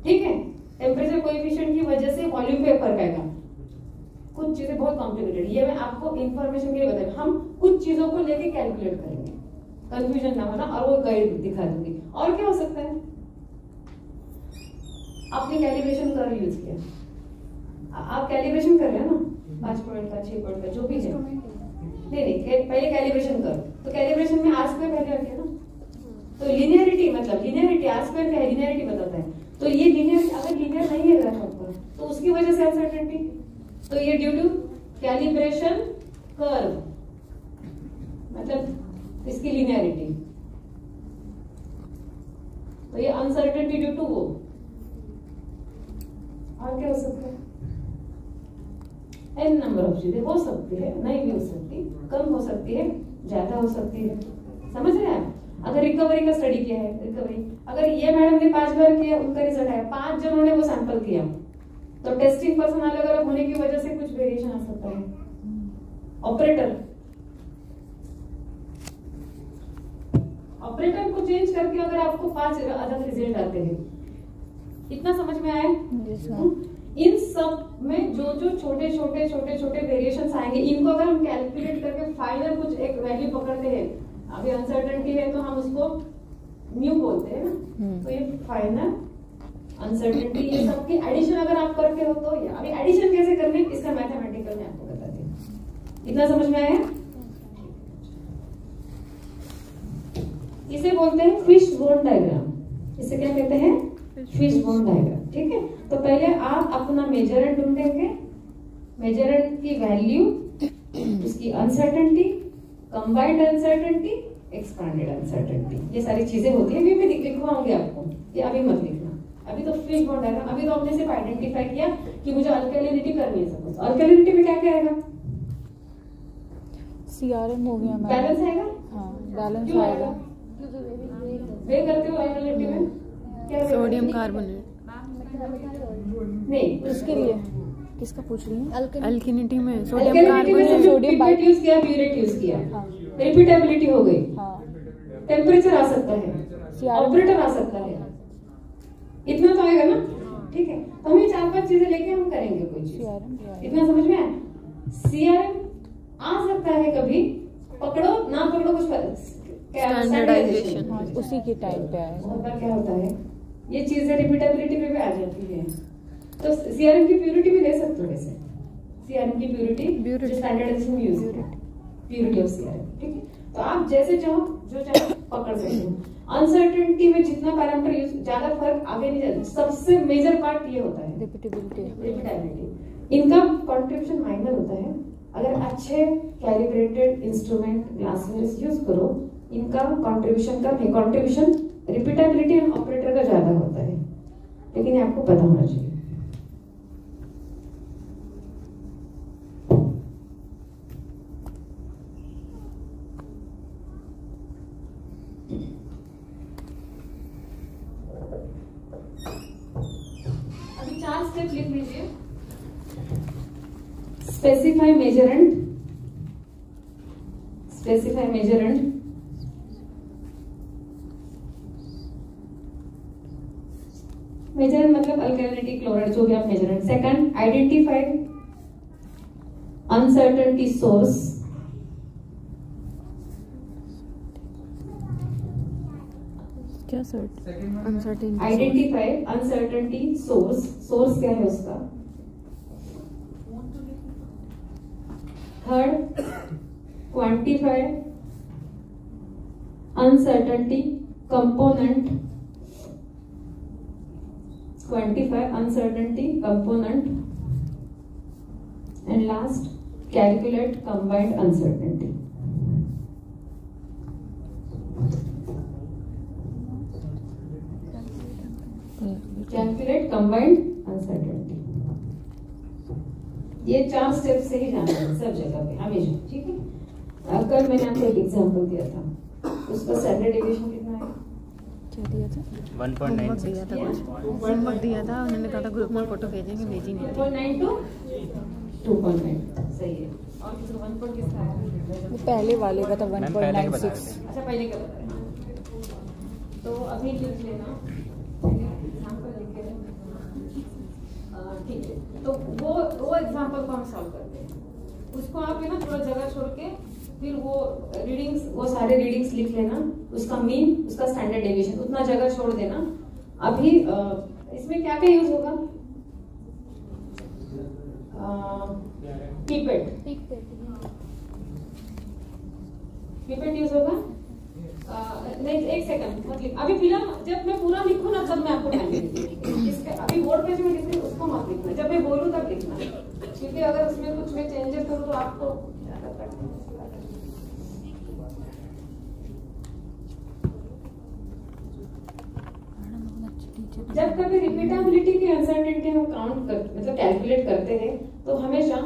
ठीक है। Temperature coefficient की वजह से वॉल्यूम पे फर्क आएगा। कुछ चीजें बहुत कॉम्प्लिकेटेड, ये मैं आपको इंफॉर्मेशन के लिए बता, हम कुछ चीजों को लेके कैलकुलेट करेंगे, कंफ्यूजन ना होना, और वो गाइड दिखा दूंगी। और क्या हो सकता है, आपने कैलिब्रेशन कर यूज किया, आप कैलिब्रेशन कर रहे हैं ना 5 पॉइंट का 6 पॉइंट का जो भी है, नहीं पहले कैलिब्रेशन करो, तो कैलिब्रेशन में आर स्क्वायर वैल्यू आती है ना, तो लिनियरिटी मतलब लिनियरिटी आर स्क्वायर क्या है, लिनियरिटी बताता है। तो ये लिनियर अगर लिनियर नहीं है ग्राफ आपका तो उसकी वजह से अनसर्टेनिटी, तो ये ड्यू टू कैलिब्रेशन कर्व मतलब इसकी लिनियरिटी, तो ये अनसर्टेनिटी ड्यू टू वो। और क्या हो सकता है, एन नंबर ऑफ चीजें हो सकती है, नहीं भी हो सकती, कम हो सकती है, ज्यादा हो सकती है, समझ रहे हैं आप। अगर रिकवरी का स्टडी किया है, रिकवरी अगर ये मैडम ने 5 बार किया, उनका रिजल्ट आया, 5 जनों ने वो सैंपल किया, तो टेस्टिंग पर्सन अलग अलग होने की वजह से कुछ वेरिएशन आ सकता है। ऑपरेटर को चेंज करके अगर आपको 5 अलग रिजल्ट आते हैं, इतना समझ में आया? इन सब में जो जो छोटे छोटे वेरिएशंस आएंगे, इनको अगर हम कैलकुलेट करके फाइनल कुछ एक वैल्यू पकड़ते हैं, अभी अनसर्टेनिटी है तो हम उसको म्यू बोलते हैं ना, तो ये फाइनल अनसर्टेनिटी, ये सबकी एडिशन अगर आप करके हो तो, या अभी एडिशन कैसे करने इसका मैथमेटिकल में आपको बताती हूँ। इतना समझ में आया? इसे बोलते हैं फिश बोन डायग्राम। इसे क्या कहते हैं? Fish bone diagram. ठीक है, तो पहले आप अपना मेजरेंट ढूंढेंगे, मेजरेंट की वैल्यू, उसकी uncertainty, combined uncertainty, expanded uncertainty, ये सारी चीजें होती है। मैं लिखवाऊंगी आपको, ये अभी मत लिखना। अभी तो फिश बोन डायग्राम, अभी तो आपने सिर्फ आइडेंटिफाई किया कि मुझे अल्कलिनिटी करनी है। सपोज अल्कलिनिटी में क्या क्या आएगा? सीआरएम हो गया, बैलेंस आएगा। हाँ, बैलेंस आएगा। वे करते हो अल्कलिनिटी में क्या? सोडियम कार्बोनेट नहीं, उसके लिए किसका पूछ रही है? अल्कलिनिटी में सोडियम कार्बोनेट, सोडियम बाइट यूज किया, ब्यूरेट यूज किया, रिपीटेबिलिटी हो गई, टेम्परेचर आ सकता है, ऑपरेटर आ सकता है, इतना तो आएगा ना। ठीक है, तो हम ये 4-5 चीजें लेके हम करेंगे कोई चीज, इतना समझ में आया? सीआरएम आ सकता है, कभी पकड़ो ना पकड़ो, कुछ स्टैंडर्डाइजेशन उसी के टाइम पे आएगा। क्या होता है, ये चीजें रिपीटेबिलिटी पे भी आ जाती है। तो सीआरएम की प्यूरिटी भी ले सकते हो वैसे, सीआरएम की प्यूरिटी स्टैंडर्डाइजेशन में यूज होती है, प्यूरिटी ऑफ सीआरएम। ठीक है, तो आप जैसे चाहो जो चाहो पकड़ सकते हो। अनसर्टेनिटी में जितना पैरामीटर यूज, ज्यादा फर्क आगे नहीं जाता, सबसे मेजर पार्ट ये होता है रिपीटेबिलिटी। इनका कंट्रीब्यूशन माइनर होता है, अगर अच्छे कैलिब्रेटेड इंस्ट्रूमेंट ग्लासवेयर्स यूज करो, इनका कंट्रीब्यूशन कम है, कंट्रीब्यूशन रिपीटेबिलिटी एंड ऑपरेटर का ज्यादा होता है, लेकिन ये आपको पता होना चाहिए। अभी 4 स्टेप लिख लीजिए। स्पेसिफाई मेजरेंट, स्पेसिफाई मेजरेंट, मेजरेंट मतलब अल्कलिनिटी, क्लोराइड, जो भी आप मेजरेंट। सेकंड, आइडेंटिफाई अनसर्टेनिटी सोर्स, क्या uncertainty, identify uncertainty source, source क्या है उसका। Third, quantify uncertainty component, quantify uncertainty component, and last, calculate combined uncertainty. Calculate combined uncertainty. ये 4 स्टेप से ही जाना है सब जगह पे हमेशा। ठीक है, कल मैंने आपको एक एग्जांपल दिया था, उसका स्टैंडर्ड डेविएशन कितना है? दिया था 1.96 दिया था, होमवर्क दिया था, उन्होंने कहा था ग्रुप में फोटो भेजेंगे, भेजी नहीं। 1.9 to 2.9 सही है। और किसका 1 पॉइंट किसका है? वो पहले वाले का था 1.96। अच्छा, पहले का बताया। तो अभी लिख लेना, एग्जांपल लिख के तो वो एग्जांपल को हम सॉल्व करते हैं। उसको आप है ना थोड़ा जगह छोड़ के फिर वो रीडिंग्स, वो सारे रीडिंग्स लिख लेना, उसका मीन, उसका स्टैंडर्ड डेविएशन, उतना जगह छोड़ देना। अभी इसमें क्या क्या यूज होगा? कीपैड यूज होगा। नहीं, एक सेकंड मतलब अभी फिलहाल जब मैं पूरा लिखूं ना तब मैं आपको टाइम दूंगी। इसके अभी बोर्ड पे जो मैं लिख रही हूं उसको मत लिखना, जब मैं बोलूं तब लिखना, क्योंकि अगर उसमें कुछ मैं चेंजेस करूं तो आपको जब कभी रिपीटेबिलिटी की अनसर्टेनिटी हम काउंट कर मतलब कैलकुलेट करते हैं तो हमेशा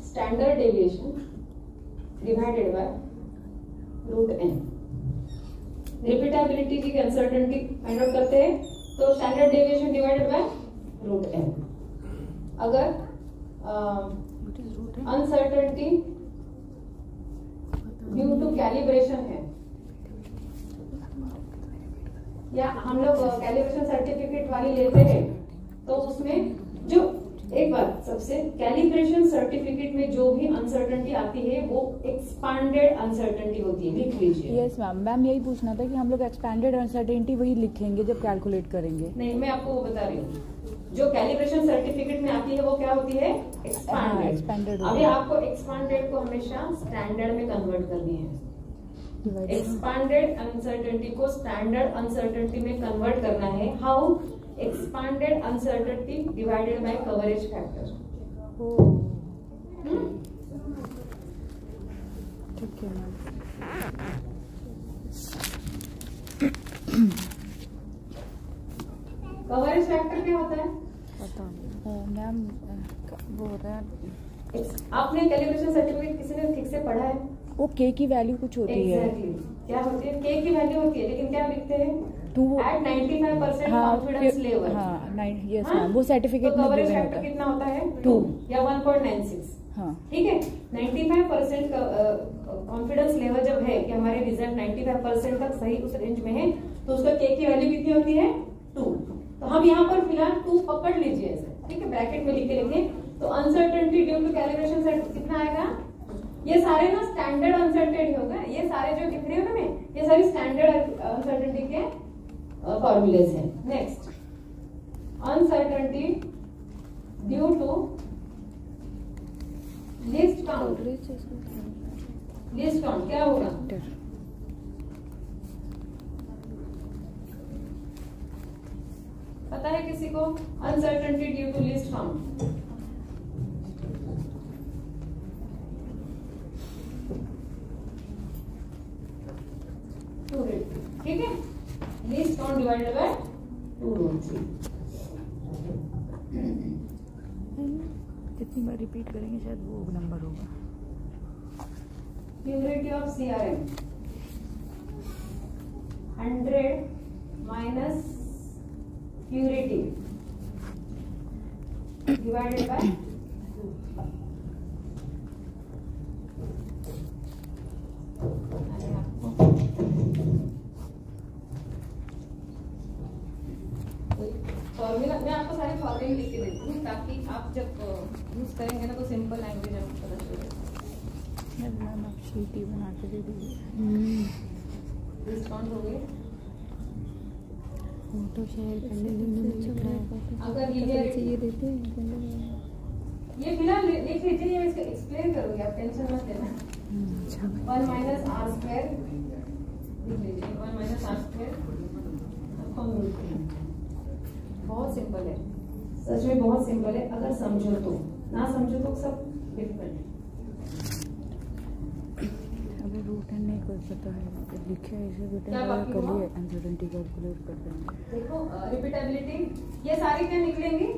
standard deviation divided by root n। Repeatability की अनसर्टेनिटी फाइंड आउट करते हैं तो standard deviation divided by root n। अगर अनसर्टेनिटी ड्यू टू कैलिब्रेशन है या हम लोग कैलिब्रेशन सर्टिफिकेट वाली लेते हैं तो उसमें जो एक बात सबसे कैलिब्रेशन सर्टिफिकेट में जो भी अनसर्टेनिटी आती है वो एक्सपांडेड अनसर्टेनिटी होती है, लिख लीजिए। यस मैम यही पूछना था कि हम लोग एक्सपैंडेड अनसर्टेनिटी वही लिखेंगे जब कैलकुलेट करेंगे। नहीं, मैं आपको वो बता रही हूँ, जो कैलिब्रेशन सर्टिफिकेट में आती है वो क्या होती है? एक्सपांडेड। अभी आपको एक्सपांडेड को हमेशा स्टैंडर्ड में कन्वर्ट करनी है। एक्सपांडेड अनसर्टेनिटी को स्टैंडर्ड अनसर्टेनिटी में कन्वर्ट करना है। How? Expanded uncertainty divided by coverage factor. ठीक है मैम। कवरेज फैक्टर क्या होता है? पता नहीं मैम, वो होता है आपने कैलिब्रेशन सर्टिफिकेट किसी ने ठीक से पढ़ा है? वो के की वैल्यू कुछ होती है। क्या होती है? के की वैल्यू होती है, लेकिन क्या लिखते हैं? At 95% confidence level. Yes ma'am, वो सर्टिफिकेट में कवरेज फैक्टर कितना होता है? 2 या 1.96। हाँ ठीक है। 95% कॉन्फिडेंस लेवल जब है कि हमारे रिजल्ट 95% तक सही उस रेंज में है तो उसका के की वैल्यू कितनी होती है? 2। तो हम यहाँ पर फिलहाल 2 पकड़ लीजिए ऐसे, ठीक है, ब्रैकेट में लिख के लिखिए। तो uncertainty due to calibration set कितना आएगा? ये सारे ना स्टैंडर्ड अनसर्टेनिटी होगा, ये सारे जो दिख रहे हो ना मैं, ये सारी स्टैंडर्ड अनसर्टेनिटी के फॉर्मूलेज हैं। Next, uncertainty due to least count. Least count क्या होगा? पता है किसी को? Uncertainty due to least count ठीक है। Least count divided by 2 root 3। जितनी बार रिपीट करेंगे शायद वो नंबर होगा। Purity of CRM 100 minus purity divided by formula. मैं आपको सारे फॉर्मूले लिख के देती हूँ ताकि आप जब यूज करेंगे ना तो सिंपल लैंग्वेज आपको पता चले। मैम आप शीट ही बना के दे दीजिए। डिस्काउंट हो गए। फोटो शेयर कर लेंगे। अगर ये देते हैं ये फिलहाल लिख लीजिए, ये इसका एक्सप्लेन करूंगी, आप टेंशन मत लेना। 1 माइनस आर स्क्वायर लिख लीजिए। 1 माइनस आर स्क्वायर बहुत सिंपल है, सच में बहुत सिंपल है। अगर समझो तो, ना समझो तो सब डिफरेंट। अगर रूट एन नहीं कर पता है लिखे ऐसे रूट एन कर लिए अनसर्टेनिटी कैलकुलेट कर देंगे। देखो रिपीटेबिलिटी, ये सारी क्या निकलेंगी?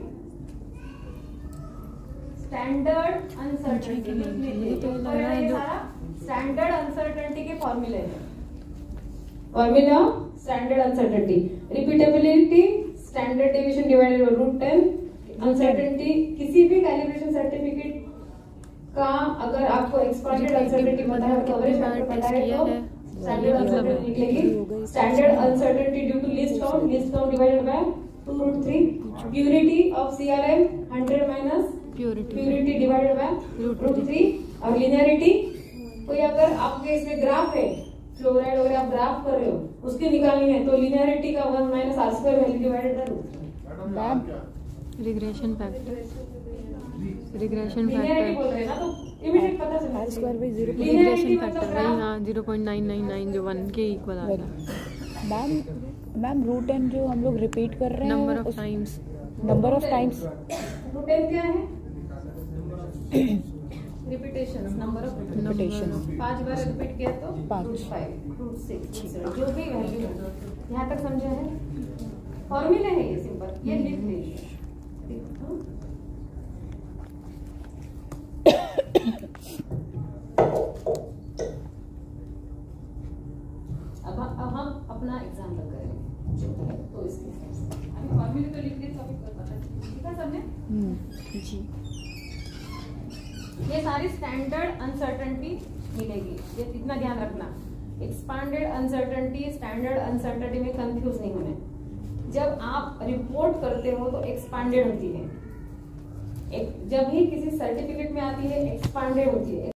स्टैंडर्ड अनसर्टेनिटी लिख लीजिए। ये सारा स्टैंडर्ड अनसर्टेनिटी के फॉर्मूले हैं। Formula standard uncertainty, repeatability standard deviation divided by root 10। Uncertainty किसी भी कैलिब्रेशन सर्टिफिकेट का अगर आपको एक्सपांडेड अनसर्टेनिटी पता है, कवरेज फैक्टर पता है तो स्टैंडर्ड अनसर्टेनिटी निकलेगी। Standard uncertainty due to least count divided by 2√3. Purity of CRM 100 minus purity divided by √3. और linearity, कोई अगर आपके इसमें ग्राफ है, फ्लोराइड वगैरह आप ग्राफ कर रहे हो, उसकी निकालनी है तो linearity का 1 minus r² value divided by √3. Regression factor linearity बोल रहे हैं ना तो इमीडिएट पता चलता है r² by 0. रिग्रेशन फैक्टर वही हाँ 0.999 जो 1 के इक्वल आ रहा है। मैम रूट एन जो हम लोग रिपीट कर रहे हैं number of times number of times √10 क्या है? Repetitions, number of repetition 5 bar repeat किया तो 5 √5 √6 जो भी वैल्यू है। यहाँ तक समझे हैं? फॉर्मूला है ये सिंपल, ये लिख लीजिए। अब हम अपना एग्जाम्पल करेंगे तो इसके हिसाब से अभी फॉर्मूले तो लिख दिए तो अभी पता चल ठीक है सबने। जी ये सारी स्टैंडर्ड अनसर्टेनिटी मिलेगी, ये इतना ध्यान रखना। एक्सपांडेड अनसर्टेनिटी, स्टैंडर्ड अनसर्टेनिटी में कंफ्यूज नहीं होने। जब आप रिपोर्ट करते हो तो एक्सपांडेड होती है, जब भी किसी सर्टिफिकेट में आती है एक्सपांडेड होती है।